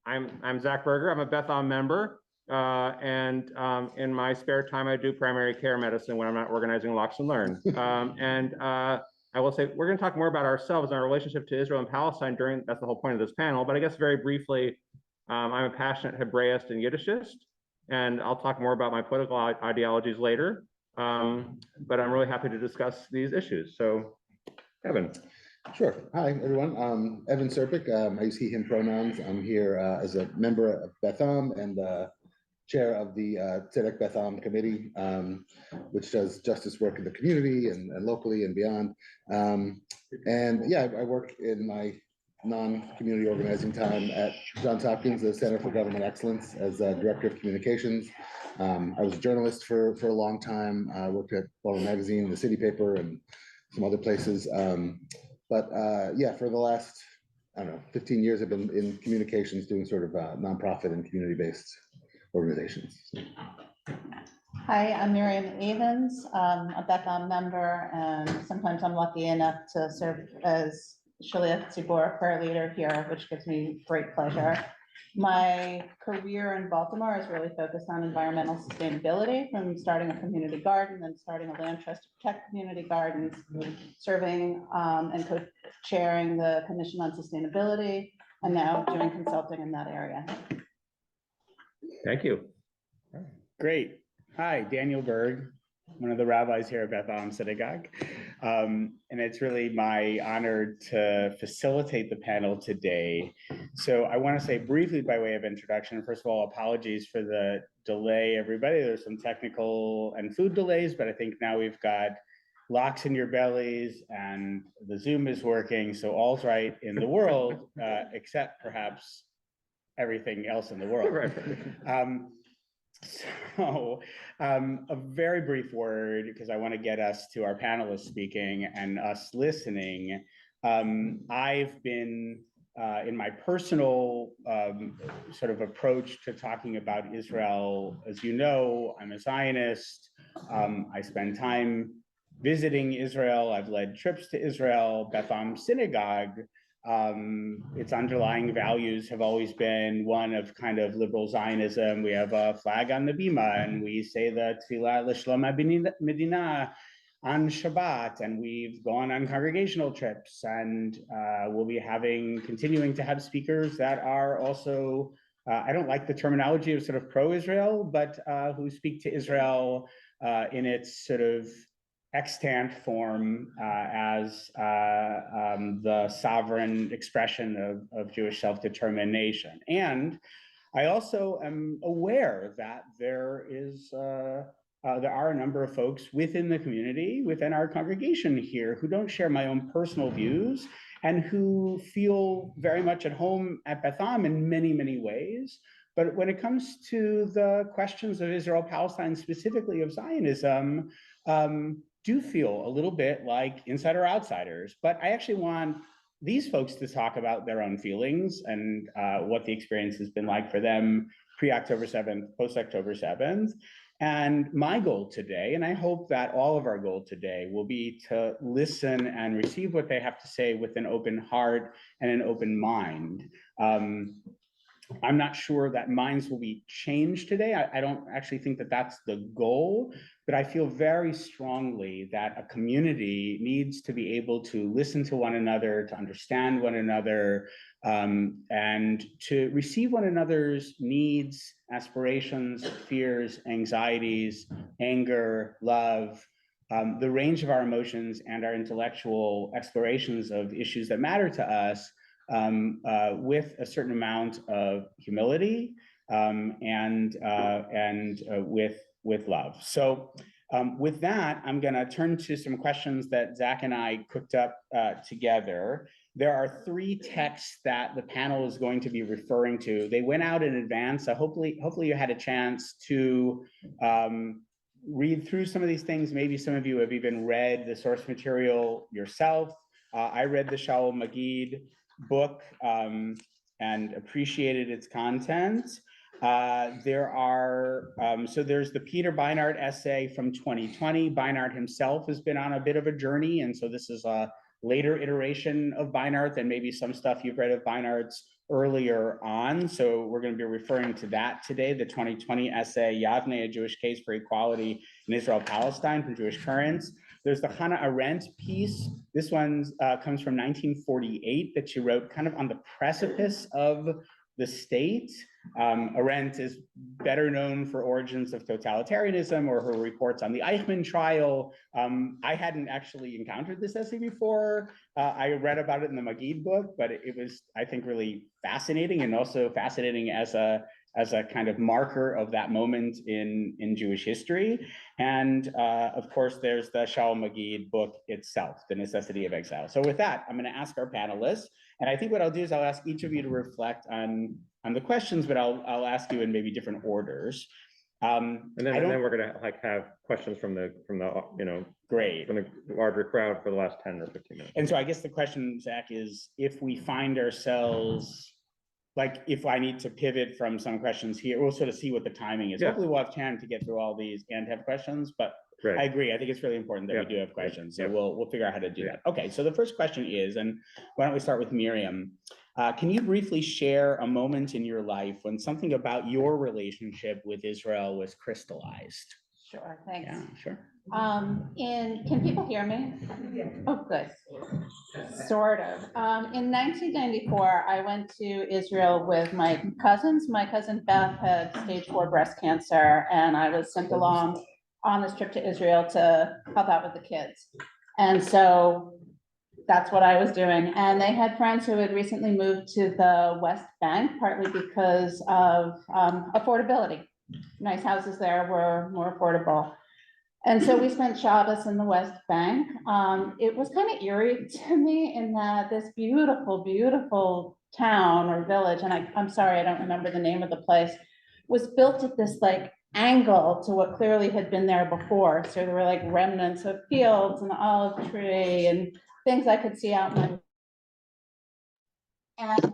I'm Zach Berger. I'm a Beth Am member, and in my spare time, I do primary care medicine when I'm not organizing Locks and Learn. I will say we're going to talk more about ourselves and our relationship to Israel and Palestine that's the whole point of this panel. But I guess very briefly, I'm a passionate Hebraist and Yiddishist, and I'll talk more about my political ideologies later. But I'm really happy to discuss these issues. So, Evan. Sure. Hi, everyone. Evan Serpic. I use he, him pronouns. I'm here as a member of Beth Am and chair of the Tzedek Beth Am committee, which does justice work in the community and locally and beyond. And yeah, I work in my non-community organizing time at Johns Hopkins, the Center for Government Excellence, as director of communications. I was a journalist for a long time. I worked at Baltimore Magazine, the City Paper, and some other places. But yeah, for the last, I don't know, 15 years, I've been in communications doing sort of nonprofit and community-based organizations. Hi, I'm Miriam Evans, a Beth Am member, and sometimes I'm lucky enough to serve as Shaliach Tzibor prayer leader here, which gives me great pleasure. My career in Baltimore is really focused on environmental sustainability, from starting a community garden, then starting a land trust to protect community gardens, serving and co-chairing the Commission on Sustainability, and now doing consulting in that area. Thank you. Great. Hi, Daniel Berg, one of the rabbis here at Beth Am Synagogue. And it's really my honor to facilitate the panel today. So I want to say briefly by way of introduction, first of all, apologies for the delay, everybody. There's some technical and food delays, but I think now we've got locks in your bellies and the Zoom is working. So all's right in the world, except perhaps everything else in the world. So a very brief word, because I want to get us to our panelists speaking and us listening. I've been, in my personal sort of approach to talking about Israel, as you know, I'm a Zionist. I spend time visiting Israel. I've led trips to Israel. Beth Am Synagogue, its underlying values have always been one of kind of liberal Zionism. We have a flag on the bima, and we say the Tefillah L'Shlom HaMedina on Shabbat, and we've gone on congregational trips, and we'll be continuing to have speakers that are also, I don't like the terminology of sort of pro-Israel, but who speak to Israel in its sort of extant form as the sovereign expression of Jewish self-determination. And I also am aware that there are a number of folks within the community, within our congregation here, who don't share my own personal views and who feel very much at home at Beth Am in many, many ways. But when it comes to the questions of Israel-Palestine, specifically of Zionism, do feel a little bit like insider outsiders. But I actually want these folks to talk about their own feelings and what the experience has been like for them pre-October 7th, post-October 7th. And my goal today, and I hope that all of our goal today, will be to listen and receive what they have to say with an open heart and an open mind. I'm not sure that minds will be changed today. I don't actually think that that's the goal, but I feel very strongly that a community needs to be able to listen to one another, to understand one another, and to receive one another's needs, aspirations, fears, anxieties, anger, love, the range of our emotions and our intellectual explorations of issues that matter to us, with a certain amount of humility and with love. So with that, I'm going to turn to some questions that Zach and I cooked up together. There are 3 texts that the panel is going to be referring to. They went out in advance, so hopefully you had a chance to read through some of these things. Maybe some of you have even read the source material yourself. I read the Shaul Magid book and appreciated its content. So there's the Peter Beinart essay from 2020. Beinart himself has been on a bit of a journey, and so this is a later iteration of Beinart than maybe some stuff you've read of Beinart's earlier on. So we're going to be referring to that today, the 2020 essay, Yavne, A Jewish Case for Equality in Israel-Palestine from Jewish Currents. There's the Hannah Arendt piece. This one comes from 1948 that she wrote kind of on the precipice of the state. Arendt is better known for origins of totalitarianism or her reports on the Eichmann trial. I hadn't actually encountered this essay before. I read about it in the Magid book, but it was, I think, really fascinating, and also fascinating as a kind of marker of that moment in Jewish history. And of course, there's the Shaul Magid book itself, The Necessity of Exile. So with that, I'm going to ask our panelists, and I think what I'll do is I'll ask each of you to reflect on the questions, but I'll ask you in maybe different orders. And then we're gonna have questions from the great from the larger crowd for the last 10 or 15 minutes. And so I guess the question, Zach, is if we find ourselves, like if I need to pivot from some questions here, we'll sort of see what the timing is. Yeah. Hopefully we'll have time to get through all these and have questions, but Right. I agree. I think it's really important that we do have questions. So we'll figure out how to do that. Okay, so the first question is, and why don't we start with Miriam? Can you briefly share a moment in your life when something about your relationship with Israel was crystallized? Sure, thanks. Yeah, sure. Can people hear me? Oh, good. Sort of. In 1994, I went to Israel with my cousins. My cousin Beth had stage 4 breast cancer, and I was sent along on this trip to Israel to help out with the kids. And so that's what I was doing. And they had friends who had recently moved to the West Bank, partly because of affordability. Nice houses there were more affordable. And so we spent Shabbos in the West Bank. It was kind of eerie to me in that this beautiful, beautiful town or village, and I'm sorry, I don't remember the name of the place, was built at this like angle to what clearly had been there before. So there were like remnants of fields and olive tree and things I could see out my. And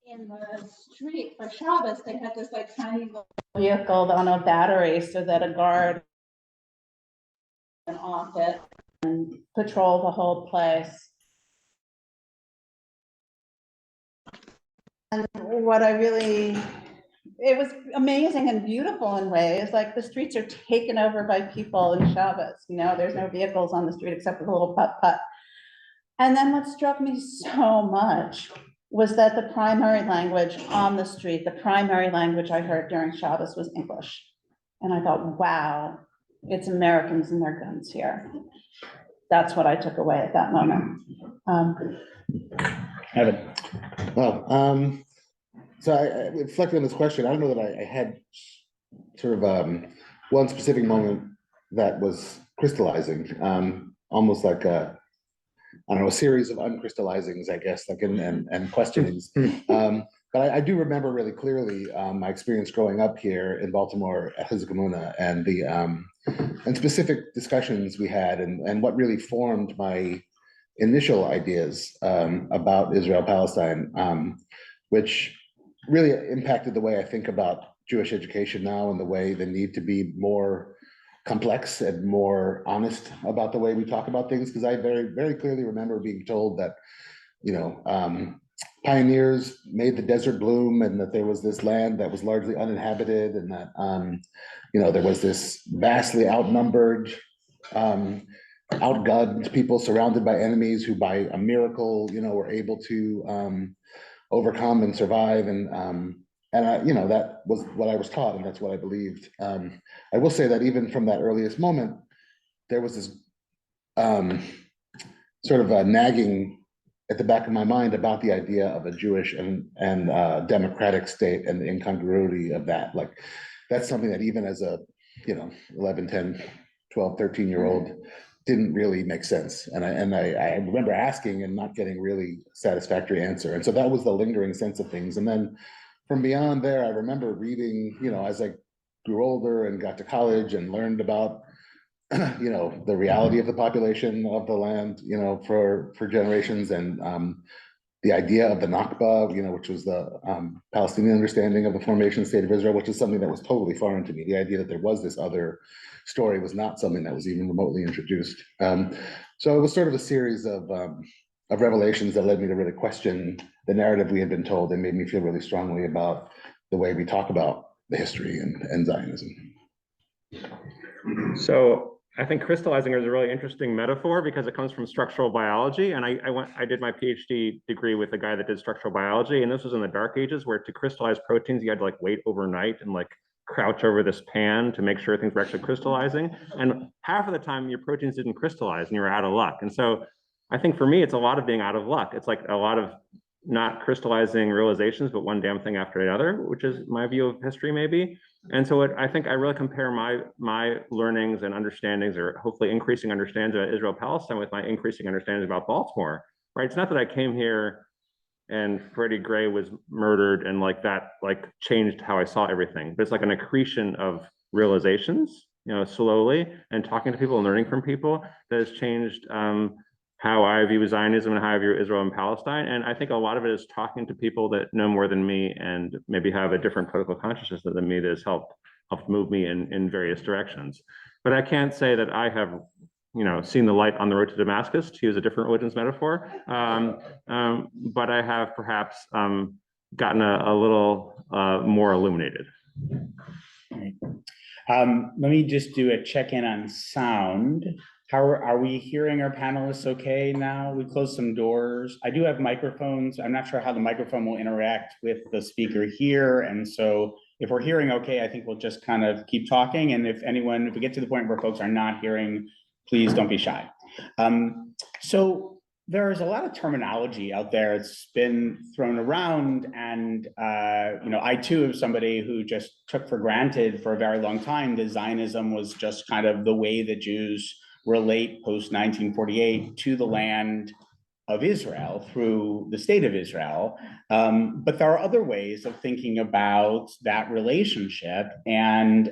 in the street for Shabbos, they had this like tiny little vehicle on a battery so that a guard and off it and patrol the whole place. And it was amazing and beautiful in ways, like the streets are taken over by people in Shabbos, there's no vehicles on the street except for the little putt-putt. And then what struck me so much was that the primary language on the street, the primary language I heard during Shabbos was English. And I thought, wow, it's Americans and their guns here. That's what I took away at that moment. Evan. Well, so I reflected on this question. I don't know that I had sort of one specific moment that was crystallizing, almost like a series of uncrystallizings, I guess, like and questionings. But I do remember really clearly my experience growing up here in Baltimore at Hizkamuna and and specific discussions we had and what really formed my initial ideas about Israel-Palestine, which really impacted the way I think about Jewish education now and the need to be more complex and more honest about the way we talk about things. Because I very, very clearly remember being told that, pioneers made the desert bloom and that there was this land that was largely uninhabited and that, there was this vastly outnumbered, outgunned people surrounded by enemies who by a miracle, were able to overcome and survive. And that was what I was taught, and that's what I believed. I will say that even from that earliest moment, there was this sort of a nagging at the back of my mind about the idea of a Jewish and democratic state and the incongruity of that. Like, that's something that even as a 11, 10, 12, 13-year-old didn't really make sense. And I remember asking and not getting really satisfactory answer. And so that was the lingering sense of things. And then from beyond there, I remember reading, as I grew older and got to college and learned about, the reality of the population of the land, for generations, and the idea of the Nakba, which was the Palestinian understanding of the formation of the state of Israel, which is something that was totally foreign to me. The idea that there was this other story was not something that was even remotely introduced. So it was sort of a series of of revelations that led me to really question the narrative we had been told and made me feel really strongly about the way we talk about the history and Zionism. So I think crystallizing is a really interesting metaphor because it comes from structural biology. And I did my PhD degree with a guy that did structural biology. And this was in the dark ages where to crystallize proteins, you had to like wait overnight and like crouch over this pan to make sure things were actually crystallizing. And half of the time your proteins didn't crystallize and you were out of luck. And so I think for me, it's a lot of being out of luck. It's like a lot of not crystallizing realizations, but one damn thing after another, which is my view of history maybe. And so I think I really compare my learnings and understandings, or hopefully increasing understandings about Israel-Palestine with my increasing understandings about Baltimore, right? It's not that I came here and Freddie Gray was murdered and like that like changed how I saw everything, but it's like an accretion of realizations, you know, slowly, and talking to people and learning from people that has changed how I view Zionism and how I view Israel and Palestine. And I think a lot of it is talking to people that know more than me and maybe have a different political consciousness than me that has helped move me in various directions. But I can't say that I have, you know, seen the light on the road to Damascus, to use a different religion's metaphor. But I have perhaps gotten a little more illuminated. Let me just do a check-in on sound. How are we hearing our panelists okay now? We closed some doors. I do have microphones. I'm not sure how the microphone will interact with the speaker here. And so if we're hearing okay, I think we'll just kind of keep talking. And if we get to the point where folks are not hearing, please don't be shy. So there's a lot of terminology out there. It's been thrown around, and you know, I too am somebody who just took for granted for a very long time that Zionism was just kind of the way that Jews relate post-1948 to the land of Israel through the state of Israel. But there are other ways of thinking about that relationship, and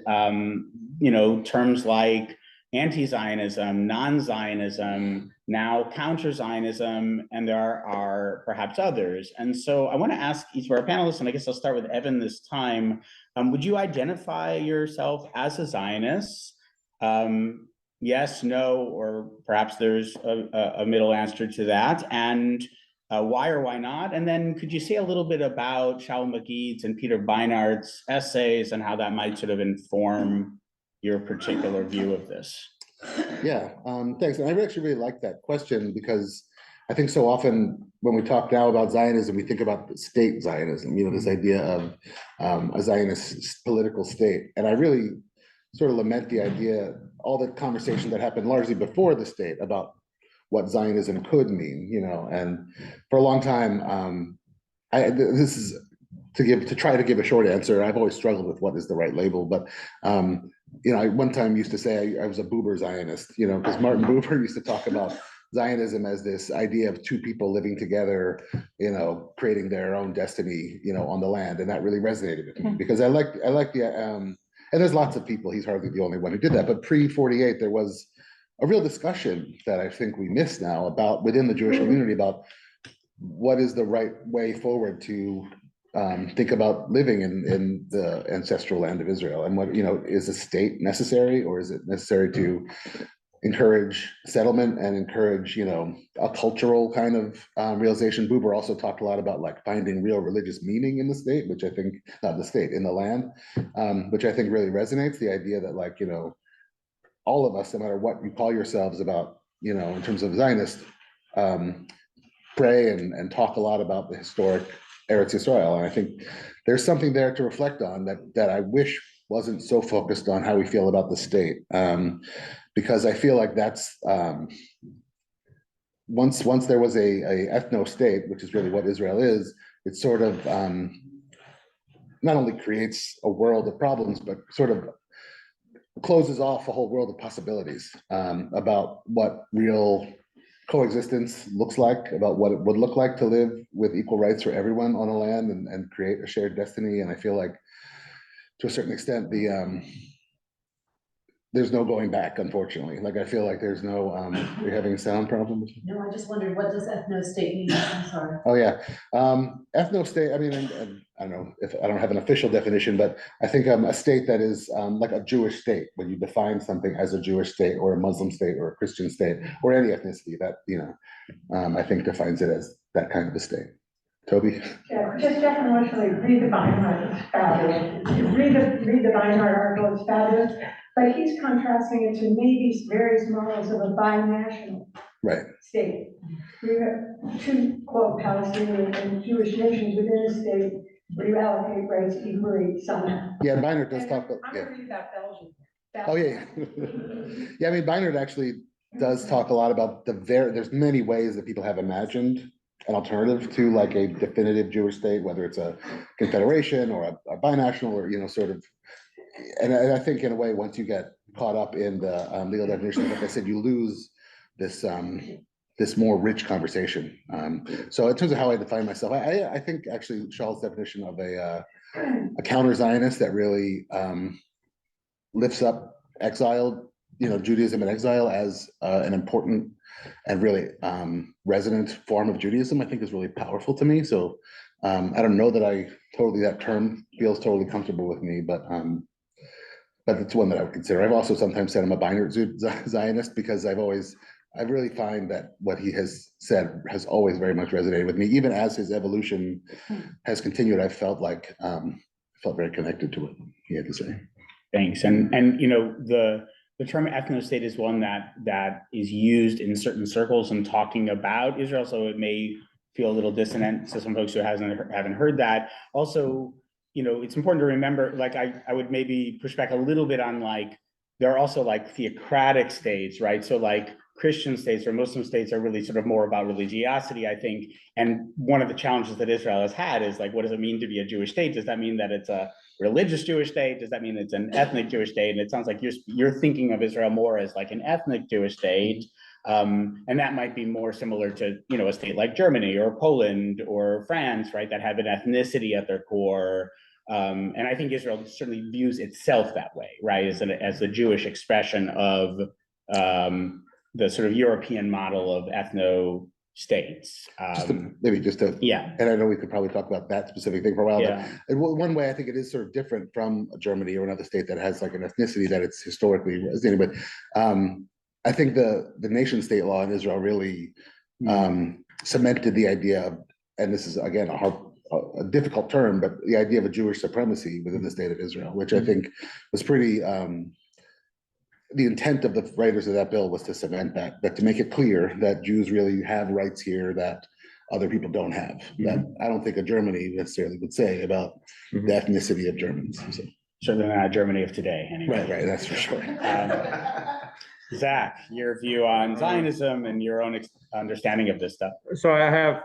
you know, terms like anti-Zionism, non-Zionism, now counter-Zionism, and there are perhaps others. And so I want to ask each of our panelists, and I guess I'll start with Evan this time. Would you identify yourself as a Zionist? Yes, no, or perhaps there's a middle answer to that. And why or why not? And then could you say a little bit about Shaul Magid's and Peter Beinart's essays and how that might sort of inform your particular view of this? Yeah, thanks. And I actually really like that question because I think so often when we talk now about Zionism, we think about state Zionism, you know, this idea of a Zionist political state. And I really sort of lament the idea, all the conversation that happened largely before the state about what Zionism could mean, you know, and for a long time, this is to try to give a short answer. I've always struggled with what is the right label, but you know, I one time used to say I was a Buber Zionist, you know, because Martin Buber used to talk about Zionism as this idea of two people living together, you know, creating their own destiny, you know, on the land, and that really resonated with me because I like the and there's lots of people. He's hardly the only one who did that, but pre-48 there was a real discussion that I think we miss now about within the Jewish community about what is the right way forward to think about living in the ancestral land of Israel, and what, you know, is a state necessary, or is it necessary to encourage settlement and encourage, you know, a cultural kind of realization. Buber also talked a lot about like finding real religious meaning in the state, which I think, not the state, in the land, which I think really resonates. The idea that, like, you know, all of us, no matter what you call yourselves about, you know, in terms of Zionist, pray and talk a lot about the historic Eretz Yisrael. And I think there's something there to reflect on that I wish wasn't so focused on how we feel about the state. Because I feel like that's, once there was a ethno state, which is really what Israel is, it sort of not only creates a world of problems, but sort of closes off a whole world of possibilities about what real coexistence looks like, about what it would look like to live with equal rights for everyone on a land and create a shared destiny. And I feel like, to a certain extent, there's no going back, unfortunately. Like, I feel like there's no, you're having a sound problem? No, I just wondered, what does ethno-state mean? I'm sorry. Oh, yeah. Ethno-state, I mean, and I don't know if I don't have an official definition, but I think a state that is like a Jewish state, when you define something as a Jewish state or a Muslim state or a Christian state or any ethnicity that, I think defines it as that kind of a state. Toby? Yeah, just definitionally, read the Beinhard, it's fabulous. Read the Beinhard article, it's fabulous. But he's contrasting it to maybe various models of a binational Right. state. We have two, quote, Palestinian and Jewish nations within a state where you allocate rights equally somehow. Yeah, Beinhard does talk about, I'm yeah. gonna read about Belgium. Oh, yeah. Yeah, I mean, Beinhard actually does talk a lot about there's many ways that people have imagined an alternative to like a definitive Jewish state, whether it's a confederation or a binational or, sort of. And I think in a way, once you get caught up in the legal definition, like I said, you lose this this more rich conversation. So in terms of how I define myself, I think actually Shaw's definition of a counter-Zionist that really lifts up exiled, Judaism in exile as an important and really resonant form of Judaism, I think is really powerful to me. So I don't know that that term feels totally comfortable with me, but it's one that I would consider. I've also sometimes said I'm a binary Zionist because I really find that what he has said has always very much resonated with me. Even as his evolution has continued, I felt very connected to what he had to say. Thanks. And the term ethno-state is one that is used in certain circles in talking about Israel, so it may feel a little dissonant to some folks who haven't heard that. Also, it's important to remember, like I would maybe push back a little bit on there are also theocratic states, right? So Christian states or Muslim states are really sort of more about religiosity, I think. And one of the challenges that Israel has had is what does it mean to be a Jewish state? Does that mean that it's a religious Jewish state? Does that mean it's an ethnic Jewish state? And it sounds like you're thinking of Israel more as an ethnic Jewish state. And that might be more similar to, a state like Germany or Poland or France, right? That have an ethnicity at their core. And I think Israel certainly views itself that way, right? As the Jewish expression of the sort of European model of ethno states. Yeah. And I know we could probably talk about that specific thing for a while. Yeah. But one way I think it is sort of different from Germany or another state that has an ethnicity that it's historically resonating with. I think the nation state law in Israel really cemented the idea of, and this is again a difficult term, but the idea of a Jewish supremacy within the state of Israel, which I think was pretty. The intent of the writers of that bill was to cement that to make it clear that Jews really have rights here that other people don't have. That I don't think a Germany necessarily would say about the ethnicity of Germans. So. Certainly not Germany of today, anyway. Right, that's for sure. Zach, your view on Zionism and your own understanding of this stuff. So I have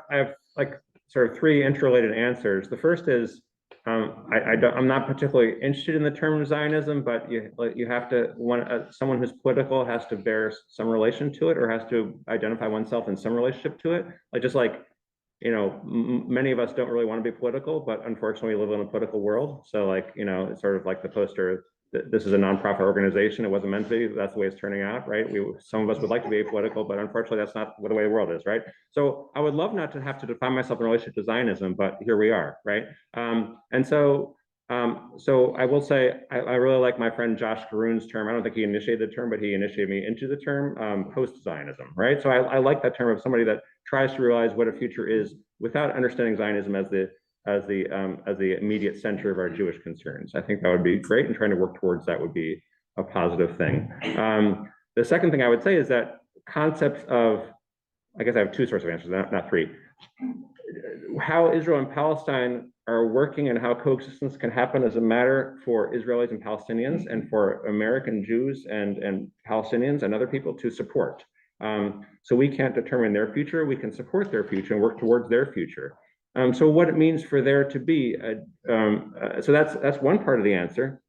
sort of three interrelated answers. The first is I'm not particularly interested in the term Zionism, but you have to someone who's political has to bear some relation to it or has to identify oneself in some relationship to it. Many of us don't really want to be political, but unfortunately we live in a political world. So it's sort of like the poster. This is a nonprofit organization. It wasn't meant to be. That's the way it's turning out, right? Some of us would like to be political, but unfortunately, that's not the way the world is, right? So I would love not to have to define myself in relation to Zionism, but here we are, right? So I will say I really like my friend Josh Karoon's term. I don't think he initiated the term, but he initiated me into the term post-Zionism, right? So I like that term of somebody that tries to realize what a future is without understanding Zionism as the immediate center of our Jewish concerns. I think that would be great, and trying to work towards that would be a positive thing. The second thing I would say is that concepts of, I guess I have two sorts of answers, not three. How Israel and Palestine are working and how coexistence can happen is a matter for Israelis and Palestinians and for American Jews and Palestinians and other people to support. So we can't determine their future, we can support their future and work towards their future. So what it means for there to be, so that's one part of the answer.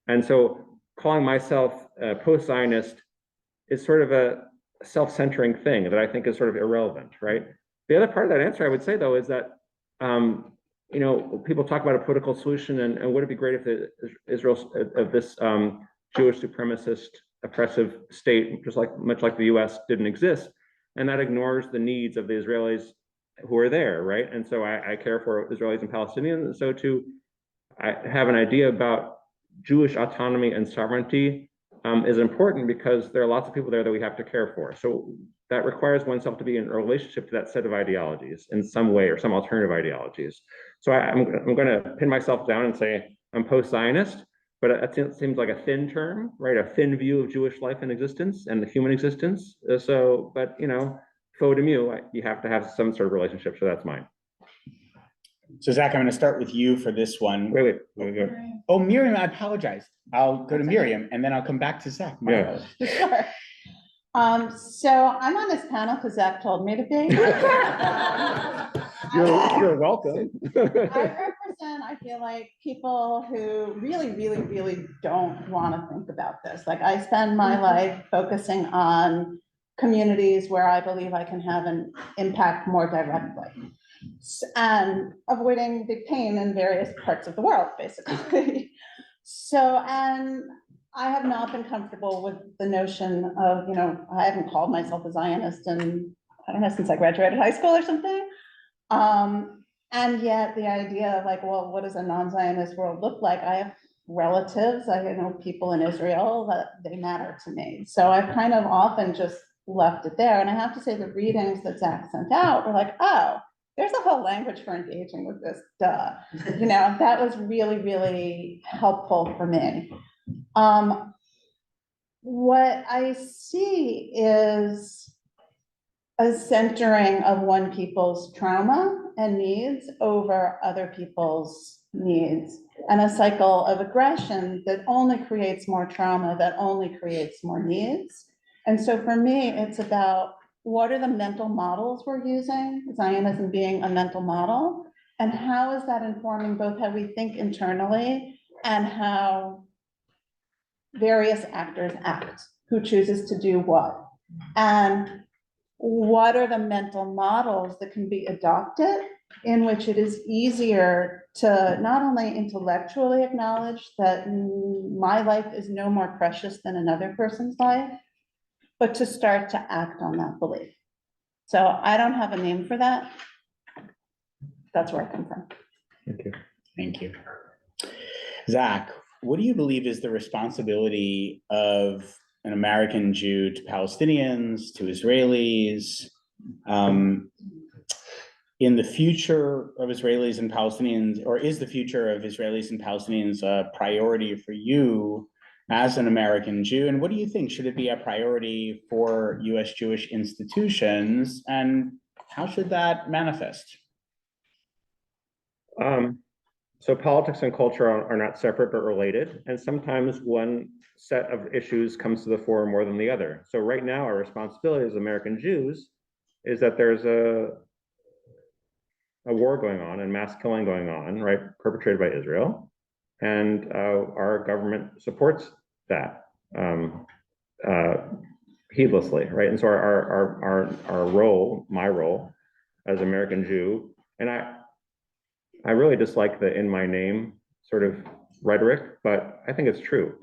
And so calling myself post-Zionist is sort of a self-centering thing that I think is sort of irrelevant, right? The other part of that answer I would say though is that, people talk about a political solution and would it be great if Israel, of this Jewish supremacist oppressive state, just like much like the US, didn't exist. And that ignores the needs of the Israelis who are there, right? And so I care for Israelis and Palestinians. And so I have an idea about Jewish autonomy and sovereignty is important because there are lots of people there that we have to care for. So that requires oneself to be in a relationship to that set of ideologies in some way or some alternative ideologies. So I'm going to pin myself down and say I'm post-Zionist, but it seems like a thin term, right? A thin view of Jewish life and existence and the human existence. So, but you know, faux demure, you have to have some sort of relationship. So that's mine. So Zach, I'm going to start with you for this one. Wait. Oh, Miriam, I apologize. I'll go to Miriam and then I'll come back to Zach. Yeah. Sure. So I'm on this panel because Zach told me to be. You're welcome. I feel like people who really don't want to think about this. Like I spend my life focusing on communities where I believe I can have an impact more directly and avoiding big pain in various parts of the world, basically. So, and I have not been comfortable with the notion of, you know, I haven't called myself a Zionist in, I don't know, since I graduated high school or something. And yet the idea of like, well, what does a non-Zionist world look like? I have relatives, I know people in Israel that they matter to me. So I've kind of often just left it there. And I have to say the readings that Zach sent out were like, oh, there's a whole language for engaging with this, duh. You know, that was really helpful for me. What I see is a centering of one people's trauma and needs over other people's needs, and a cycle of aggression that only creates more trauma, that only creates more needs. And so for me, it's about what are the mental models we're using, Zionism being a mental model, and how is that informing both how we think internally and how various actors act, who chooses to do what, and what are the mental models that can be adopted in which it is easier to not only intellectually acknowledge that my life is no more precious than another person's life, but to start to act on that belief. So I don't have a name for that. That's where I come from. Thank you. Thank you. Zach, what do you believe is the responsibility of an American Jew to Palestinians, to Israelis, in the future of Israelis and Palestinians, or is the future of Israelis and Palestinians a priority for you as an American Jew? And what do you think? Should it be a priority for US Jewish institutions? And how should that manifest? So politics and culture are not separate but related, and sometimes one set of issues comes to the fore more than the other. So right now, our responsibility as American Jews is that there's a war going on and mass killing going on, right, perpetrated by Israel, and our government supports that heedlessly, right? And so our role, my role as American Jew, and I really dislike the "in my name" sort of rhetoric, but I think it's true.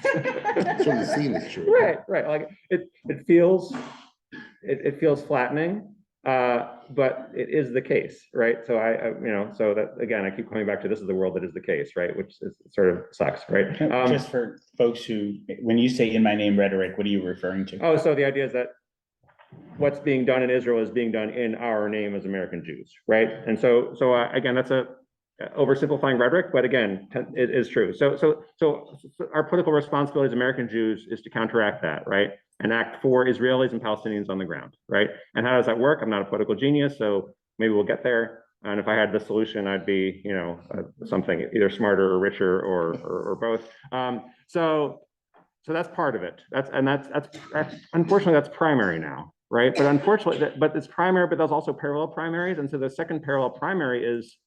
That's what the scene is true. Right. Like it feels flattening, but it is the case, right? So so that again, I keep coming back to this is the world that is the case, right? Which is sort of sucks, right? Just for folks who, when you say "in my name" rhetoric, what are you referring to? Oh, so the idea is that what's being done in Israel is being done in our name as American Jews, right? And so again, that's a oversimplifying rhetoric, but again, it is true. So our political responsibility as American Jews is to counteract that, right? And act for Israelis and Palestinians on the ground, right? And how does that work? I'm not a political genius, so maybe we'll get there. And if I had the solution, I'd be, something either smarter or richer or both. So that's part of it. That's unfortunately that's primary now, right? But unfortunately, but it's primary, but there's also parallel primaries. And so the second parallel primary is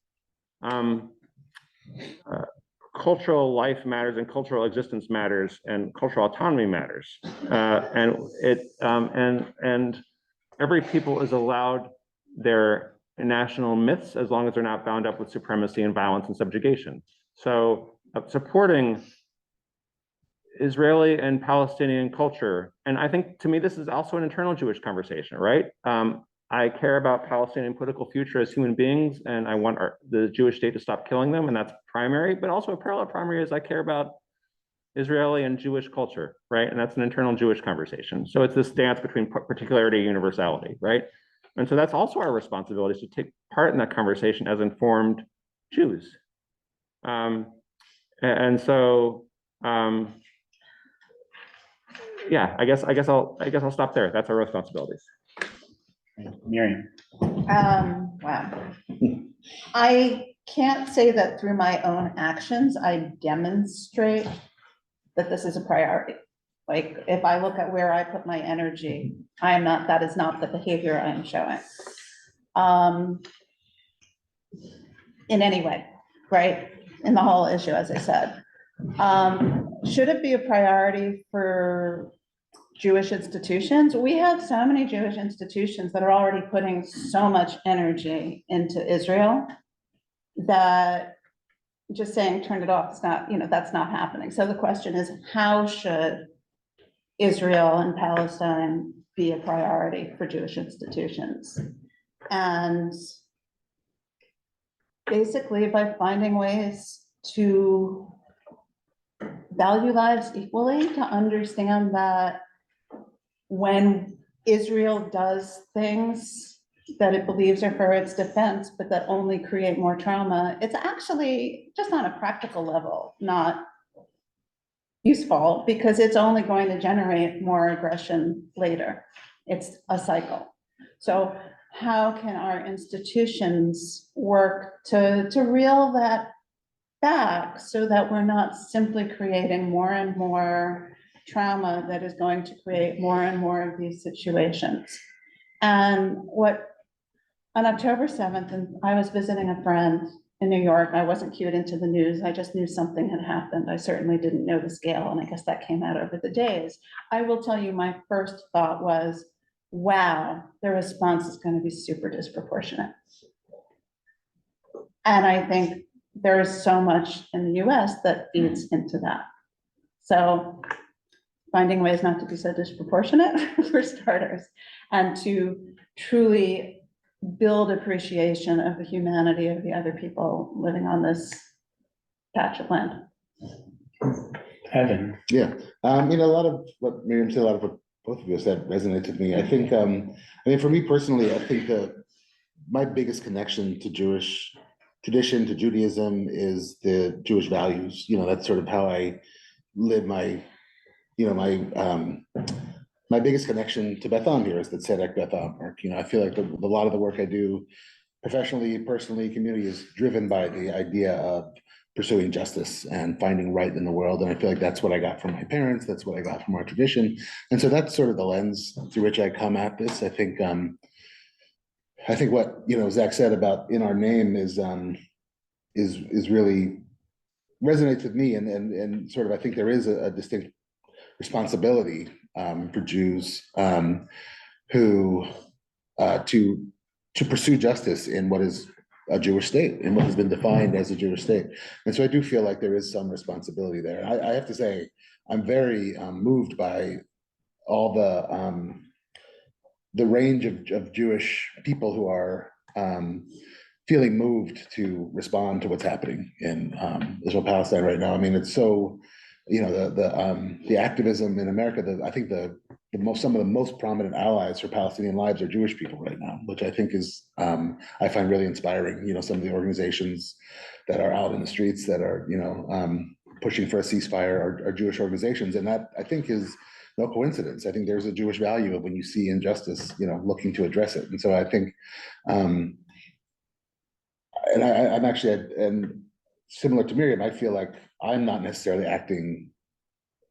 cultural life matters and cultural existence matters and cultural autonomy matters. And every people is allowed their national myths as long as they're not bound up with supremacy and violence and subjugation. So supporting Israeli and Palestinian culture. And I think to me, this is also an internal Jewish conversation, right? I care about Palestinian political future as human beings, and I want the Jewish state to stop killing them, and that's primary, but also a parallel primary is I care about Israeli and Jewish culture, right? And that's an internal Jewish conversation. So it's this dance between particularity and universality, right? And so that's also our responsibility is to take part in that conversation as informed Jews. And so, yeah, I guess I'll stop there. That's our responsibilities. Miriam. Wow. I can't say that through my own actions, I demonstrate that this is a priority. Like, if I look at where I put my energy, that is not the behavior I am showing. In any way, right? In the whole issue, as I said. Should it be a priority for Jewish institutions? We have so many Jewish institutions that are already putting so much energy into Israel that just saying turn it off, it's not, that's not happening. So the question is, how should Israel and Palestine be a priority for Jewish institutions? And basically by finding ways to value lives equally, to understand that when Israel does things that it believes are for its defense, but that only create more trauma, it's actually just on a practical level, not useful, because it's only going to generate more aggression later. It's a cycle. So how can our institutions work to reel that back so that we're not simply creating more and more trauma that is going to create more and more of these situations? And on October 7th, and I was visiting a friend in New York. I wasn't cued into the news. I just knew something had happened. I certainly didn't know the scale, and I guess that came out over the days. I will tell you, my first thought was, wow, the response is going to be super disproportionate. And I think there is so much in the US that feeds into that. So finding ways not to be so disproportionate for starters, and to truly build appreciation of the humanity of the other people living on this patch of land. Evan. Yeah, a lot of what Miriam said, a lot of what both of you said resonated with me. I think, for me personally, I think that my biggest connection to Jewish tradition, to Judaism, is the Jewish values. That's sort of how I live my biggest connection to Beth Am here is the Tzedek Beth Am work. I feel like a lot of the work I do professionally, personally, community is driven by the idea of pursuing justice and finding right in the world. And I feel like that's what I got from my parents. That's what I got from our tradition. And so that's sort of the lens through which I come at this. I think what, Zach said about in our name is really resonates with me. And sort of, I think there is a distinct responsibility for Jews who to pursue justice in what is a Jewish state, in what has been defined as a Jewish state. And so I do feel like there is some responsibility there. I have to say, I'm very moved by all the range of Jewish people who are feeling moved to respond to what's happening in Israel Palestine right now. I mean, it's so, the activism in America. I think some of the most prominent allies for Palestinian lives are Jewish people right now, which I think is I find really inspiring. Some of the organizations that are out in the streets that are pushing for a ceasefire are Jewish organizations, and that I think is no coincidence. I think there's a Jewish value of when you see injustice, looking to address it. And so I think, and I'm actually, and similar to Miriam, I feel like I'm not necessarily acting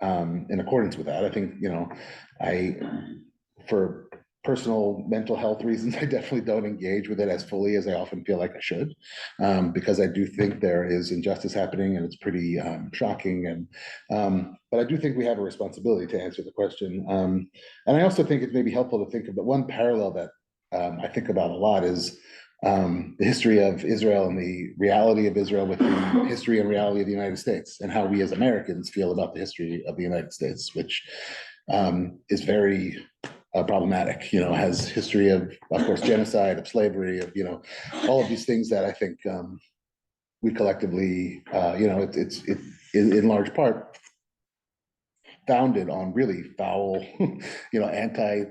in accordance with that. I think, for personal mental health reasons, I definitely don't engage with it as fully as I often feel like I should, because I do think there is injustice happening and it's pretty shocking. But I do think we have a responsibility to answer the question. And I also think it's maybe helpful to think of the one parallel that I think about a lot is the history of Israel and the reality of Israel with the history and reality of the United States, and how we as Americans feel about the history of the United States, which is very problematic. Has history of course, genocide, of slavery, of all of these things that I think we collectively, it's in large part founded on really foul, anti-justice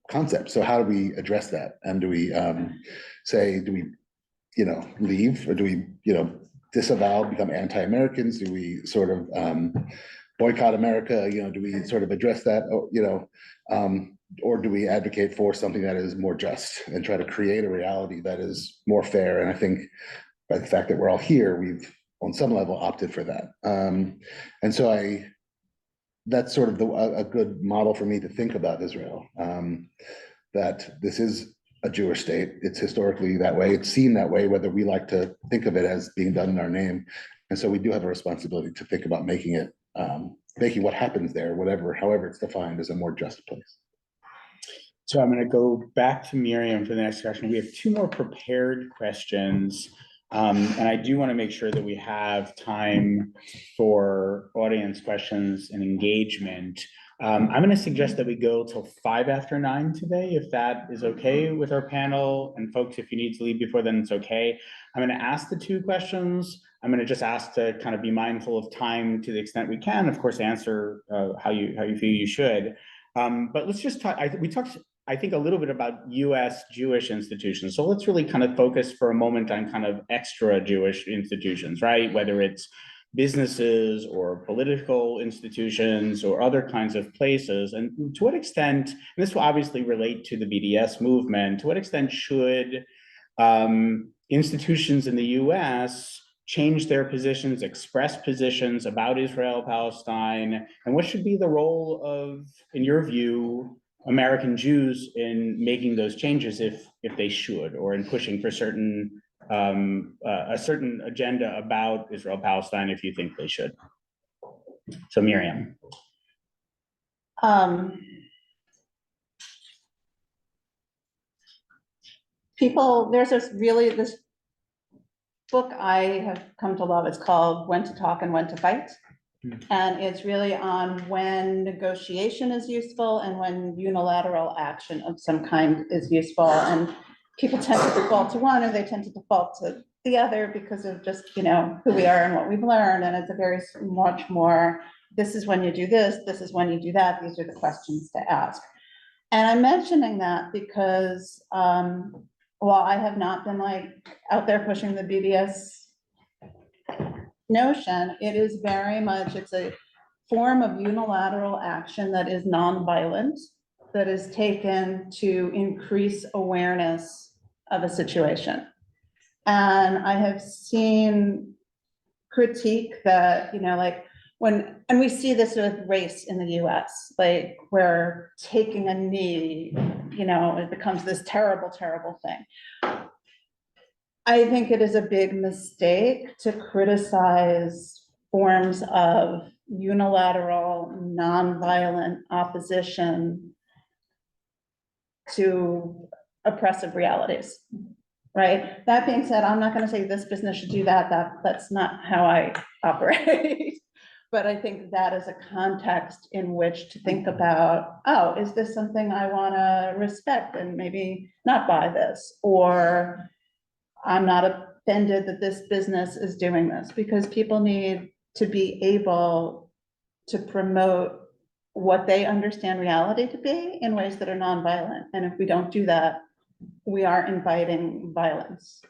concepts. So how do we address that? And do we leave, or do we, disavow, become anti-Americans? Do we sort of boycott America? Do we sort of address that? Or do we advocate for something that is more just and try to create a reality that is more fair? And I think by the fact that we're all here, we've on some level opted for that. And so that's sort of a good model for me to think about Israel, that this is a Jewish state. It's historically that way. It's seen that way, whether we like to think of it as being done in our name. And so we do have a responsibility to think about making it, making what happens there, however it's defined, as a more just place. So I'm going to go back to Miriam for the next question. We have two more prepared questions. And I do want to make sure that we have time for audience questions and engagement. I'm going to suggest that we go till 9:05 today, if that is okay with our panel. And folks, if you need to leave before then, it's okay. I'm going to ask the two questions. I'm going to just ask to kind of be mindful of time to the extent we can. Of course, answer how you feel you should. But let's just talk. We talked, I think, a little bit about US Jewish institutions. So let's really kind of focus for a moment on kind of extra Jewish institutions, right? Whether it's businesses or political institutions or other kinds of places. And to what extent, and this will obviously relate to the BDS movement, to what extent should institutions in the US change their positions, express positions about Israel, Palestine, and what should be the role of, in your view, American Jews in making those changes, if they should, or in pushing for a certain agenda about Israel, Palestine, if you think they should? So Miriam. There's this book I have come to love. It's called When to Talk and When to Fight. And it's really on when negotiation is useful and when unilateral action of some kind is useful. And people tend to default to one, or they tend to default to the other because of just, who we are and what we've learned. And it's a very much more, this is when you do this is when you do that. These are the questions to ask. And I'm mentioning that because while I have not been out there pushing the BDS notion, it is very much, it's a form of unilateral action that is nonviolent, that is taken to increase awareness of a situation. And I have seen critique that, and we see this with race in the US, where taking a knee, it becomes this terrible, terrible thing. I think it is a big mistake to criticize forms of unilateral, nonviolent opposition to oppressive realities, right? That being said, I'm not going to say this business should do that. That's not how I operate. But I think that is a context in which to think about, oh, is this something I want to respect and maybe not buy this? Or I'm not offended that this business is doing this, because people need to be able to promote what they understand reality to be in ways that are nonviolent. And if we don't do that, we are inviting violence.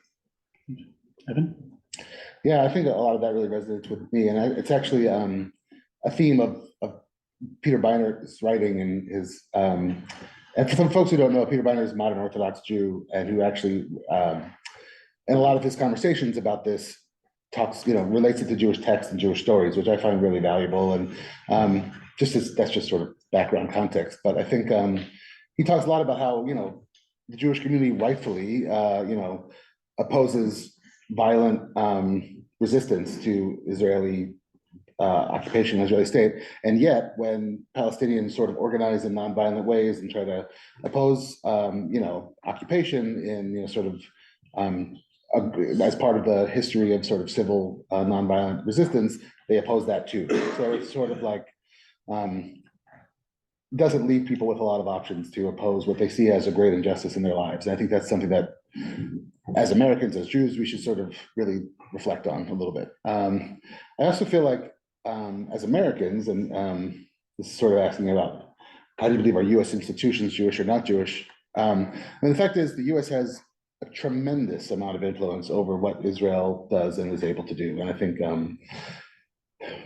Evan? Yeah, I think a lot of that really resonates with me. And it's actually a theme of Peter Beiner's writing and his, and for some folks who don't know, Peter Beiner is a modern Orthodox Jew, and who actually, and a lot of his conversations about this relates it to Jewish texts and Jewish stories, which I find really valuable. And that's just sort of background context. But I think he talks a lot about how, the Jewish community rightfully, opposes violent resistance to Israeli occupation of Israeli state. And yet, when Palestinians sort of organize in nonviolent ways and try to oppose, occupation in, sort of as part of the history of sort of civil nonviolent resistance, they oppose that too. So it's sort of like doesn't leave people with a lot of options to oppose what they see as a great injustice in their lives. And I think that's something that, as Americans, as Jews, we should sort of really reflect on a little bit. I also feel like, as Americans, and this is sort of asking about how do you believe our U.S. institutions, Jewish or not Jewish? And the fact is, the U.S. has a tremendous amount of influence over what Israel does and is able to do. And I think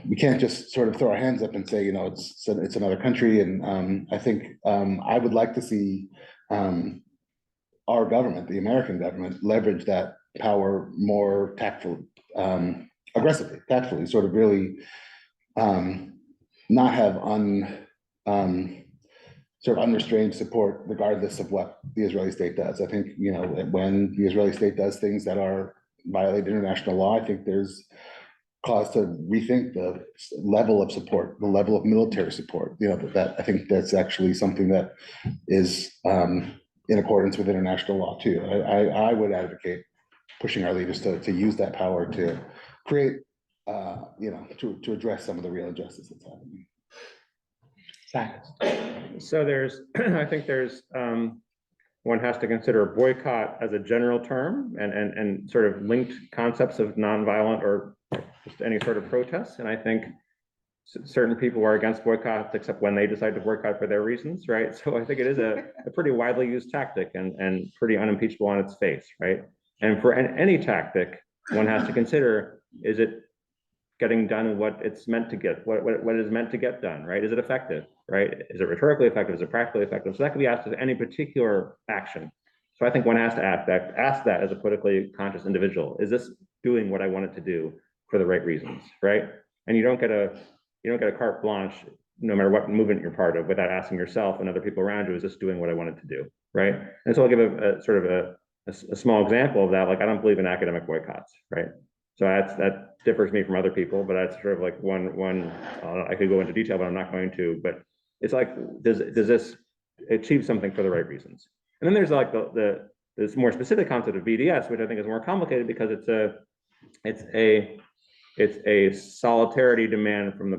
we can't just sort of throw our hands up and say, it's another country. And I think I would like to see our government, the American government, leverage that power more aggressively, tactfully, sort of really not have sort of unrestrained support regardless of what the Israeli state does. I think, when the Israeli state does things that are violate international law, I think there's cause to rethink the level of support, the level of military support. That I think that's actually something that is in accordance with international law too. I would advocate pushing our leaders to use that power to create, to address some of the real injustice that's happening. So I think there's, one has to consider boycott as a general term and sort of linked concepts of nonviolent or just any sort of protests. And I think certain people are against boycotts, except when they decide to boycott for their reasons, right? So I think it is a pretty widely used tactic and pretty unimpeachable on its face, right? And for any tactic, one has to consider, is it getting done what it's meant to get, what is meant to get done, right? Is it effective, right? Is it rhetorically effective? Is it practically effective? So that can be asked of any particular action. So I think one has to ask that as a politically conscious individual. Is this doing what I want it to do for the right reasons, right? And you don't get a carte blanche, no matter what movement you're part of, without asking yourself and other people around you, is this doing what I want it to do, right? And so I'll give a sort of a small example of that. Like, I don't believe in academic boycotts, right? So that differs me from other people, but that's sort of like one. I could go into detail, but I'm not going to. But it's like, does this achieve something for the right reasons? And then there's like this more specific concept of BDS, which I think is more complicated because it's a solidarity demand from the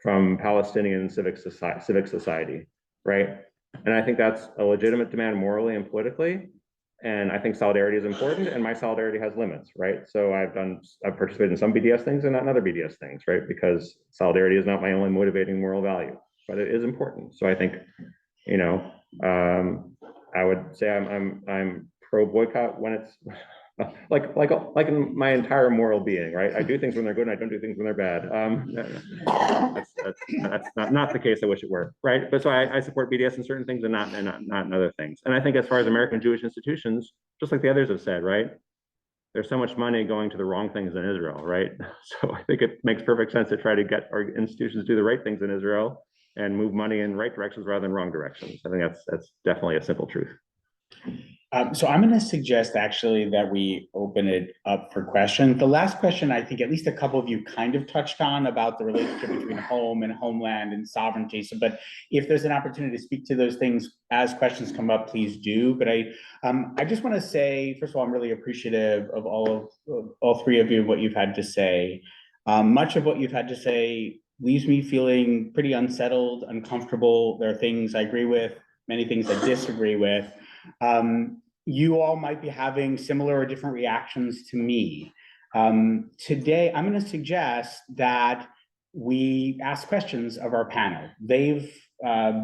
from Palestinian civic society, right? And I think that's a legitimate demand morally and politically. And I think solidarity is important, and my solidarity has limits, right? So I've participated in some BDS things and not in other BDS things, right? Because solidarity is not my only motivating moral value, but it is important. So I think, I would say I'm pro boycott when it's like in my entire moral being, right? I do things when they're good and I don't do things when they're bad. That's not the case. I wish it were, right? But so I support BDS in certain things and not in other things. And I think as far as American Jewish institutions, just like the others have said, right? There's so much money going to the wrong things in Israel, right? So I think it makes perfect sense to try to get our institutions to do the right things in Israel and move money in right directions rather than wrong directions. I think that's definitely a simple truth. So I'm going to suggest actually that we open it up for questions. The last question, I think at least a couple of you kind of touched on about the relationship between home and homeland and sovereignty. So, but if there's an opportunity to speak to those things as questions come up, please do. But I just want to say, first of all, I'm really appreciative of all three of you, what you've had to say. Much of what you've had to say leaves me feeling pretty unsettled, uncomfortable. There are things I agree with, many things I disagree with. You all might be having similar or different reactions to me. Today, I'm going to suggest that we ask questions of our panel. They've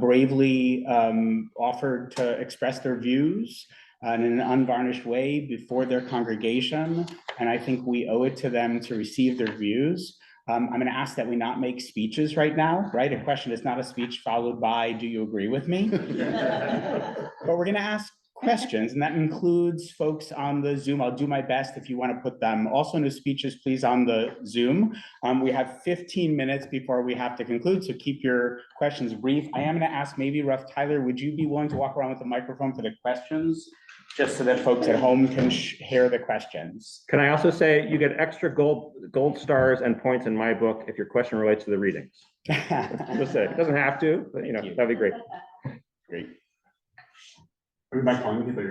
bravely offered to express their views in an unvarnished way before their congregation, and I think we owe it to them to receive their views. I'm going to ask that we not make speeches right now, right? A question is not a speech followed by, do you agree with me? But we're going to ask questions, and that includes folks on the Zoom. I'll do my best if you want to put them also into speeches, please, on the Zoom. We have 15 minutes before we have to conclude, so keep your questions brief. I am going to ask maybe Ruff Tyler, would you be willing to walk around with the microphone for the questions, just so that folks at home can hear the questions? Can I also say you get extra gold stars and points in my book if your question relates to the readings? Just say it doesn't have to, but that'd be great. Great. Are we back calling people?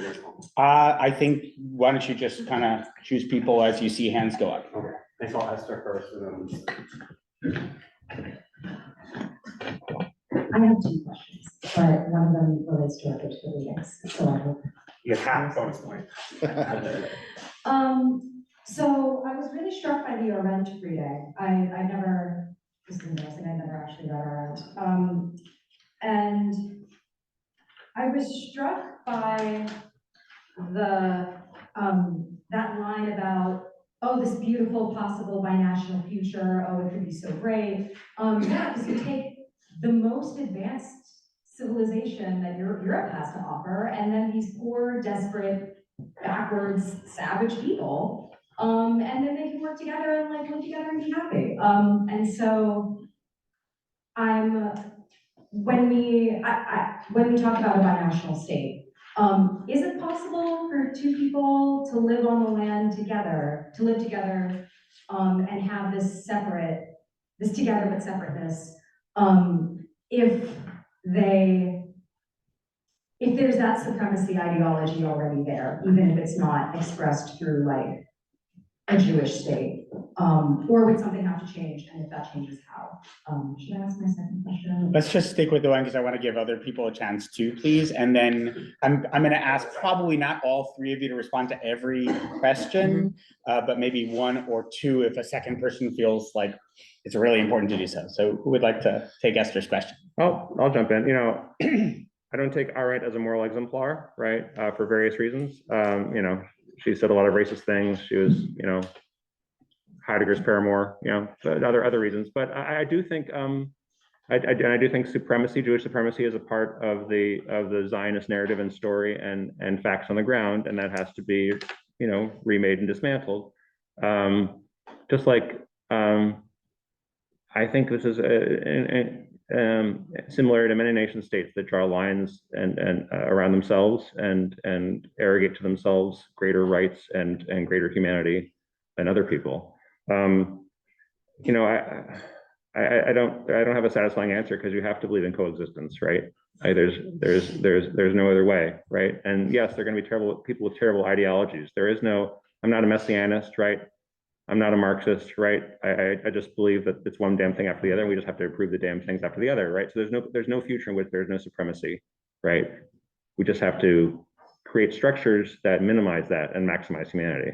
I think, why don't you just kind of choose people as you see hands go up? Okay, I saw Esther first and then. I have two questions, but one of them relates directly to the readings, so I hope. You get half bonus point. So I was really struck by the Arendt reading. I never, this is embarrassing, I never actually read Arendt. And I was struck by that line about, oh, this beautiful possible binational future, oh, it could be so great. Yeah, because you take the most advanced civilization that Europe has to offer, and then these poor, desperate, backwards, savage people, and then they can work together and like live together and be happy. And so when we talk about a binational state, is it possible for two people to live on the land together, and have this together but separateness, if there's that supremacy ideology already there, even if it's not expressed through like a Jewish state, or would something have to change, and if that changes, how? Should I ask my second question? Let's just stick with the one because I want to give other people a chance too, please. And then I'm going to ask probably not all three of you to respond to every question, but maybe one or two if a second person feels like it's really important to do so. So who would like to take Esther's question? I'll jump in. I don't take Arendt as a moral exemplar, right? For various reasons. She said a lot of racist things. She was, Heidegger's paramour, but other reasons. But I do think, I do think supremacy, Jewish supremacy, is a part of the Zionist narrative and story and facts on the ground, and that has to be, remade and dismantled. Just like I think this is similar to many nation states that draw lines and around themselves and arrogate to themselves greater rights and greater humanity than other people. I don't have a satisfying answer because you have to believe in coexistence, right? There's no other way, right? And yes, they're going to be terrible people with terrible ideologies. I'm not a messianist, right? I'm not a Marxist, right? I just believe that it's one damn thing after the other, and we just have to approve the damn things after the other, right? So there's no future in which there's no supremacy, right? We just have to create structures that minimize that and maximize humanity.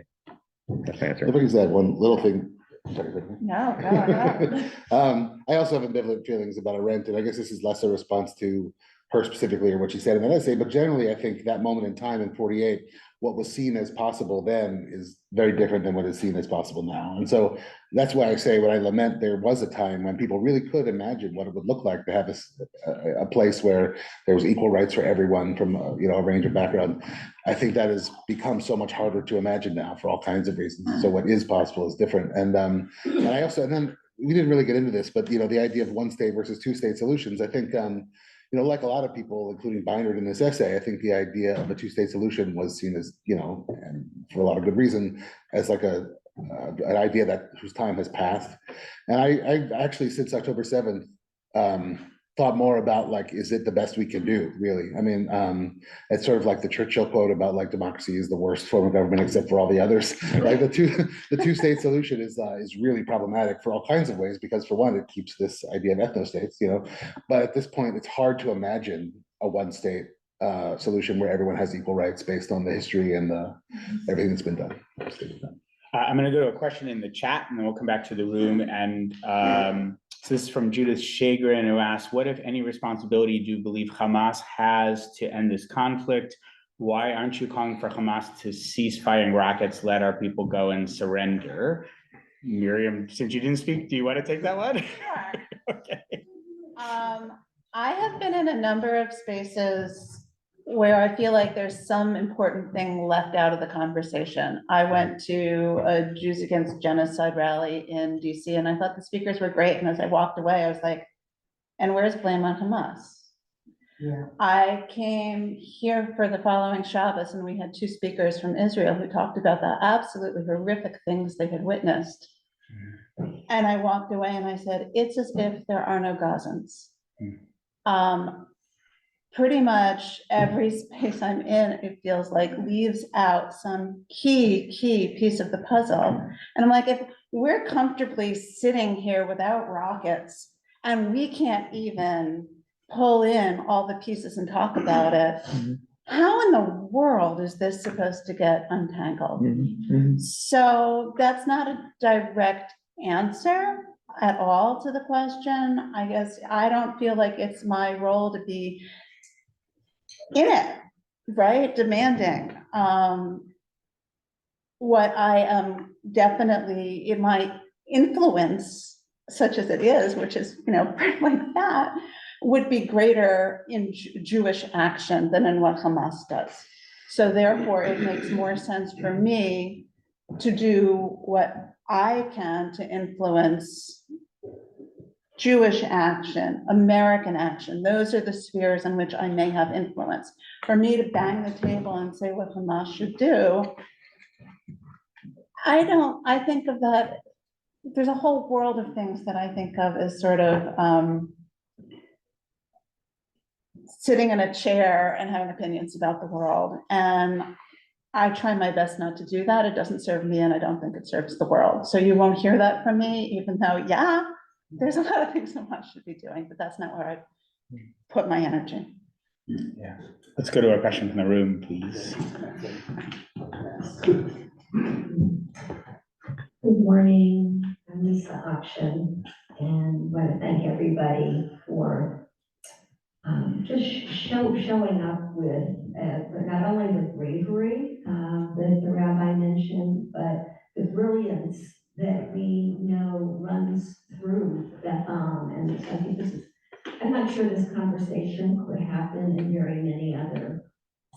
That's my answer. Let me just add one little thing. Sorry. No, go ahead. I also have ambivalent feelings about Arendt, and I guess this is less a response to her specifically or what she said in that essay, but generally I think that moment in time in 48, what was seen as possible then is very different than what is seen as possible now. And so that's why I say when I lament there was a time when people really could imagine what it would look like to have a place where there was equal rights for everyone from a range of background. I think that has become so much harder to imagine now for all kinds of reasons. So what is possible is different. And then we didn't really get into this, but the idea of one state versus two state solutions, I think like a lot of people, including Beinert in this essay, I think the idea of a two-state solution was seen as, and for a lot of good reason, as like an idea whose time has passed. And I actually, since October 7th, thought more about is it the best we can do, really? I mean, it's sort of like the Churchill quote about democracy is the worst form of government except for all the others. Like the two-state solution is really problematic for all kinds of ways, because for one, it keeps this idea of ethno-states, but at this point, it's hard to imagine a one-state solution where everyone has equal rights based on the history and everything that's been done. I'm going to go to a question in the chat, and then we'll come back to the room. And so this is from Judith Shagrin, who asks, what, if any, responsibility do you believe Hamas has to end this conflict? Why aren't you calling for Hamas to cease firing rockets, let our people go and surrender? Miriam, since you didn't speak, do you want to take that one? Sure. Okay. I have been in a number of spaces where I feel like there's some important thing left out of the conversation. I went to a Jews Against Genocide rally in DC, and I thought the speakers were great. And as I walked away, I was like, and where's blame on Hamas? Yeah. I came here for the following Shabbos, and we had two speakers from Israel who talked about the absolutely horrific things they had witnessed. And I walked away and I said, it's as if there are no Gazans. Pretty much every space I'm in, it feels like leaves out some key piece of the puzzle. And I'm like, if we're comfortably sitting here without rockets and we can't even pull in all the pieces and talk about it, how in the world is this supposed to get untangled? So that's not a direct answer at all to the question. I guess I don't feel like it's my role to be in it, right? Demanding. What I am definitely in my influence, such as it is, which is, like that, would be greater in Jewish action than in what Hamas does. So therefore, it makes more sense for me to do what I can to influence Jewish action, American action. Those are the spheres in which I may have influence. For me to bang the table and say what Hamas should do, I think of that, there's a whole world of things that I think of as sort of sitting in a chair and having opinions about the world. And I try my best not to do that. It doesn't serve me, and I don't think it serves the world. So you won't hear that from me, even though, there's a lot of things Hamas should be doing, but that's not where I put my energy. Yeah. Let's go to a question from the room, please. Good morning, I'm Lisa Auction, and want to thank everybody for just showing up with not only the bravery that the rabbi mentioned, but the brilliance that we know runs through Beth Am. And so I think I'm not sure this conversation could happen in very many other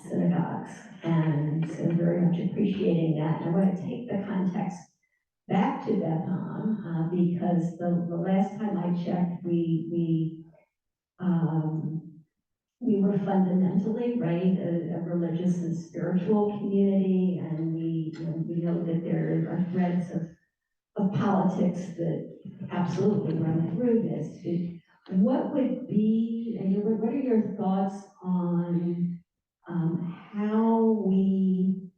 synagogues. And so very much appreciating that. And I want to take the context back to Beth Am, because the last time I checked, we were fundamentally, right, a religious and spiritual community, and we know that there are threads of politics that absolutely run through this. What would be, what are your thoughts on how we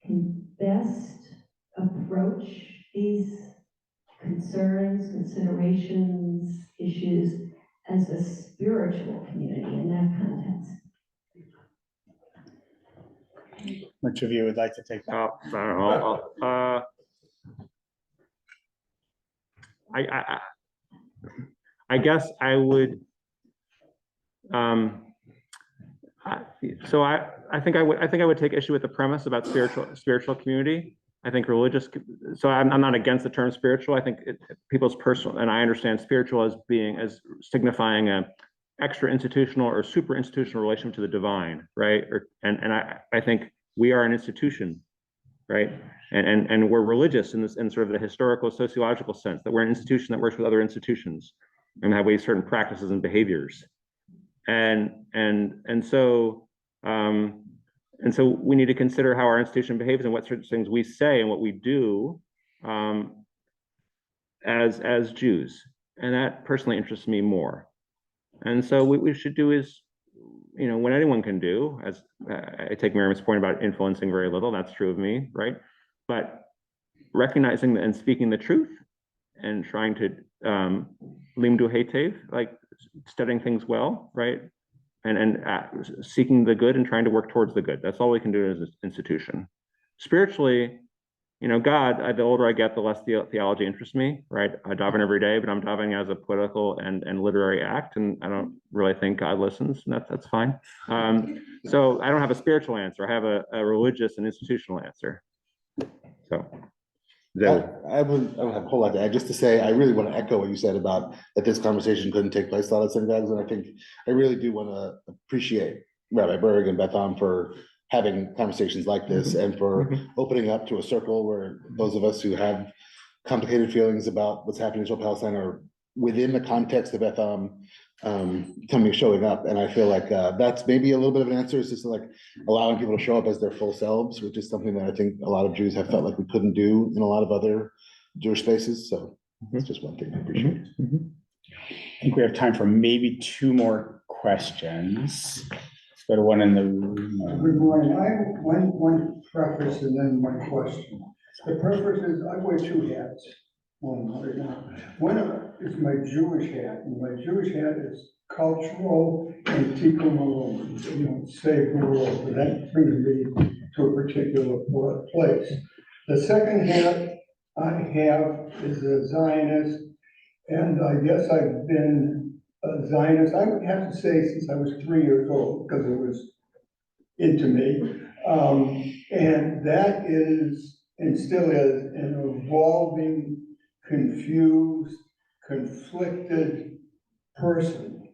can best approach these concerns, considerations, issues as a spiritual community in that context? Which of you would like to take that? I don't know. I guess I would. So I think I would take issue with the premise about spiritual community. I think religious. So I'm not against the term spiritual. I think people's personal, and I understand spiritual as signifying a extra institutional or super institutional relation to the divine, right? And I think we are an institution, right? And we're religious in sort of the historical sociological sense, that we're an institution that works with other institutions and have certain practices and behaviors. And so we need to consider how our institution behaves and what sorts of things we say and what we do as Jews. And that personally interests me more. And so what we should do is, what anyone can do, as I take Miriam's point about influencing very little, that's true of me, right? But recognizing and speaking the truth and trying to limdu hetev, like studying things well, right? And seeking the good and trying to work towards the good. That's all we can do as an institution. Spiritually, God, the older I get, the less theology interests me, right? I daven every day, but I'm davening as a political and literary act, and I don't really think God listens, and that's fine. So I don't have a spiritual answer. I have a religious and institutional answer. So. I would have a whole lot to add, just to say, I really want to echo what you said about that this conversation couldn't take place a lot of synagogues, and I think I really do want to appreciate Rabbi Burg and Beth Am for having conversations like this and for opening up to a circle where those of us who have complicated feelings about what's happening in Israel Palestine are within the context of Beth Am showing up. And I feel like that's maybe a little bit of an answer. It's just like allowing people to show up as their full selves, which is something that I think a lot of Jews have felt like we couldn't do in a lot of other Jewish spaces. So it's just one thing I appreciate. I think we have time for maybe 2 more questions. Let's go to one in the room. Good morning. I have one preface and then one question. The preface is I wear 2 hats. Right now. One is my Jewish hat, and my Jewish hat is cultural and tikkun olam, save the world. And that brings me to a particular place. The second hat I have is a Zionist, and I guess I've been a Zionist, I would have to say, since I was 3 years old, because it was into me. And that is, and still is, an evolving, confused, conflicted person.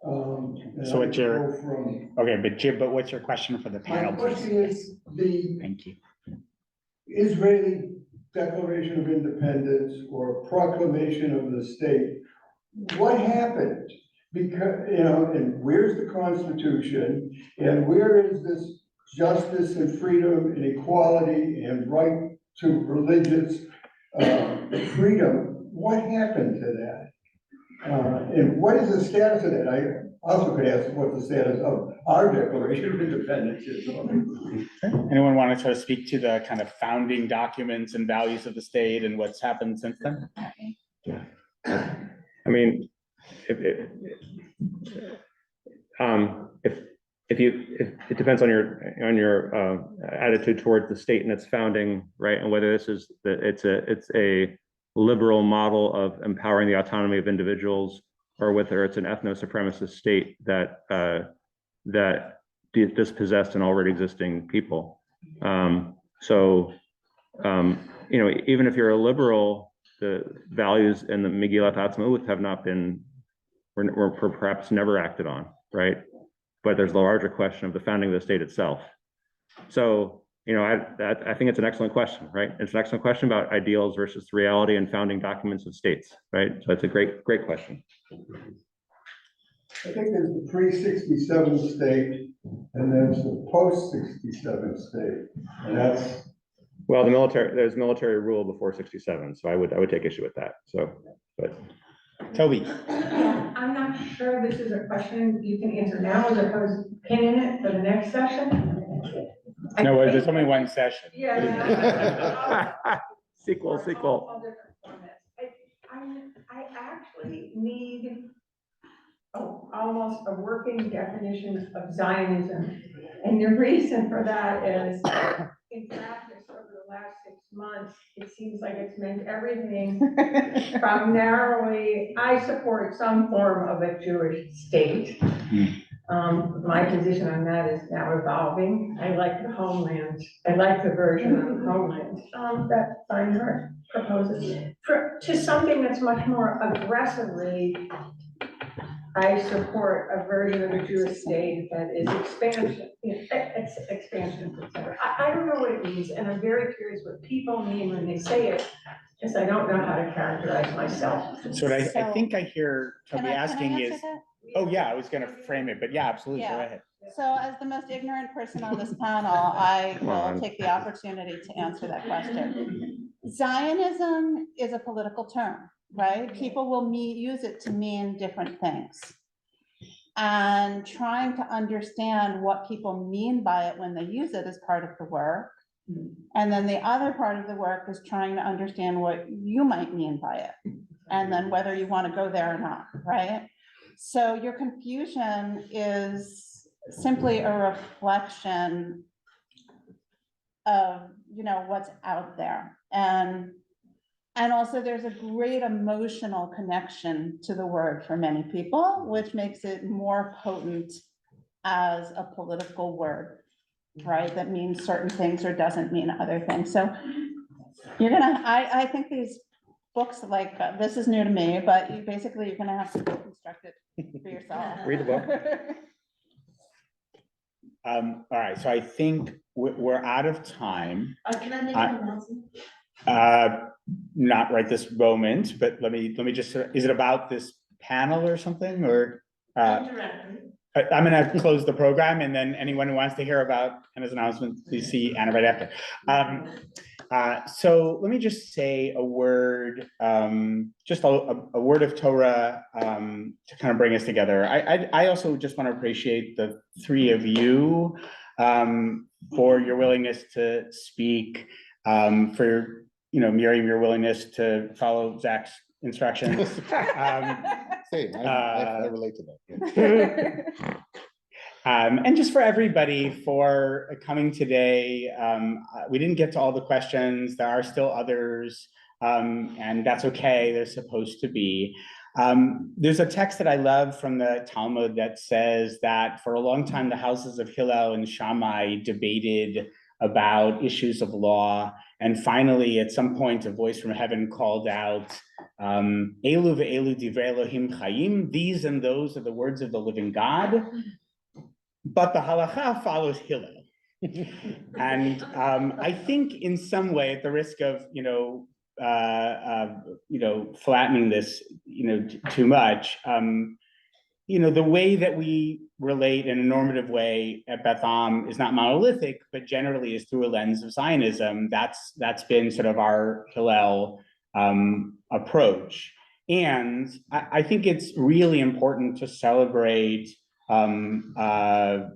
So what's your, okay, but Jim, but what's your question for the panel? My question is the Thank you. Israeli Declaration of Independence or proclamation of the state. What happened? Because, and where's the Constitution? And where is this justice and freedom and equality and right to religious freedom? What happened to that? And what is the status of that? I also could ask what the status of our Declaration of Independence is. Anyone want to try to speak to the kind of founding documents and values of the state and what's happened since then? Yeah. I mean, if it depends on your attitude towards the state and its founding, right, and whether this is it's a liberal model of empowering the autonomy of individuals, or whether it's an ethno-supremacist state that dispossessed an already existing people. Even if you're a liberal, the values in the Megillat Ha'atzmaut have not been, were perhaps never acted on, right? But there's the larger question of the founding of the state itself. So, I think it's an excellent question, right? It's an excellent question about ideals versus reality and founding documents of states, right? So it's a great question. I think there's the pre-67 state and there's the post-67 state. And that's, well, there's military rule before 67, so I would take issue with that. So, but Toby. I'm not sure this is a question you can answer now as opposed to pinning it for the next session. No, there's only one session. Yeah. Sequel. All different formats. I actually need almost a working definition of Zionism. And the reason for that is, in practice, over the last 6 months, it seems like it's meant everything from narrowly, I support some form of a Jewish state. My position on that is now evolving. I like the homeland. I like the version of the homeland that Feinhardt proposes. To something that's much more aggressively, I support a version of a Jewish state that is expansion, expansion, etc. I don't know what it means, and I'm very curious what people mean when they say it, because I don't know how to characterize myself. So what I think I hear Toby asking is, that? oh yeah, I was going to frame it, but yeah, absolutely, go ahead. So as the most ignorant person on this panel, I will take the opportunity to answer that question. Zionism is a political term, right? People will use it to mean different things. And trying to understand what people mean by it when they use it is part of the work. And then the other part of the work is trying to understand what you might mean by it. And then whether you want to go there or not, right? So your confusion is simply a reflection of, what's out there. And also there's a great emotional connection to the word for many people, which makes it more potent as a political word, right? That means certain things or doesn't mean other things. So I think these books like, this is new to me, but you're gonna have to construct it for yourself. Read the book. All right, so I think we're out of time. Can I make I- an announcement? Not right this moment, but let me just, is it about this panel or something, or? Indirectly. I'm gonna close the program, and then anyone who wants to hear about Anna's announcement, please see Anna right after. So let me just say a word, just a word of Torah to kind of bring us together. I also just want to appreciate the three of you for your willingness to speak, for Miriam, your willingness to follow Zach's instructions. Same, I relate to that. And just for everybody for coming today. We didn't get to all the questions. There are still others, and that's okay. They're supposed to be. There's a text that I love from the Talmud that says that for a long time, the houses of Hillel and Shammai debated about issues of law. And finally, at some point, a voice from heaven called out, Elu ve'elu divrei Elohim chayim, these and those are the words of the living God. But the halacha follows Hillel. And I think in some way, at the risk of, flattening this, too much, the way that we relate in a normative way at Beth Am is not monolithic, but generally is through a lens of Zionism. That's been sort of our Hillel approach. And I think it's really important to celebrate the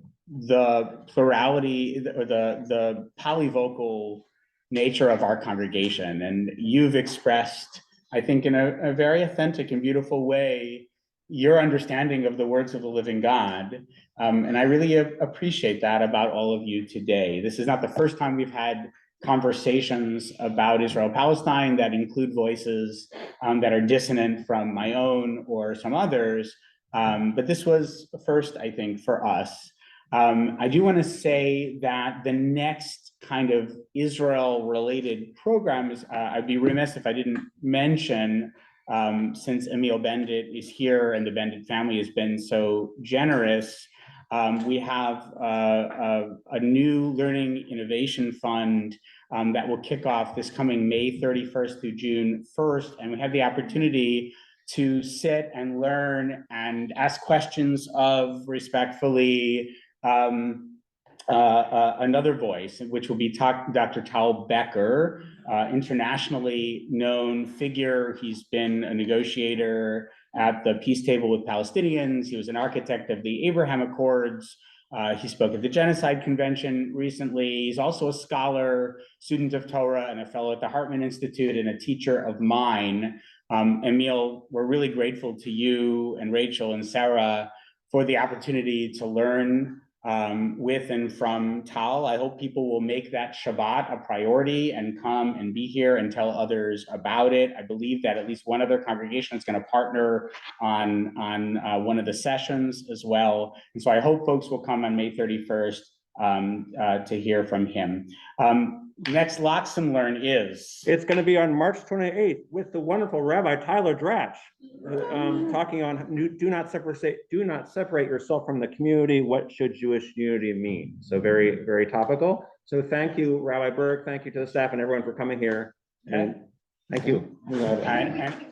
plurality or the polyvocal nature of our congregation. And you've expressed, I think, in a very authentic and beautiful way, your understanding of the words of the living God. And I really appreciate that about all of you today. This is not the first time we've had conversations about Israel-Palestine that include voices that are dissonant from my own or some others. But this was the first, I think, for us. I do want to say that the next kind of Israel-related programs, I'd be remiss if I didn't mention, since Emil Bendit is here and the Bendit family has been so generous, we have a new Learning Innovation Fund that will kick off this coming May 31st through June 1st. And we have the opportunity to sit and learn and ask questions of, respectfully, another voice, which will be Dr. Tal Becker, internationally known figure. He's been a negotiator at the peace table with Palestinians. He was an architect of the Abraham Accords. He spoke at the Genocide Convention recently. He's also a scholar, student of Torah, and a fellow at the Hartman Institute, and a teacher of mine. Emil, we're really grateful to you and Rachel and Sarah for the opportunity to learn with and from Tal. I hope people will make that Shabbat a priority and come and be here and tell others about it. I believe that at least one other congregation is going to partner on one of the sessions as well. And so I hope folks will come on May 31st to hear from him. Next Lots and Learn is? It's going to be on March 28th with the wonderful Rabbi Tyler Dratch, talking on do not separate yourself from the community. What should Jewish unity mean? So very, very topical. So thank you, Rabbi Burg. Thank you to the staff and everyone for coming here. And thank you. And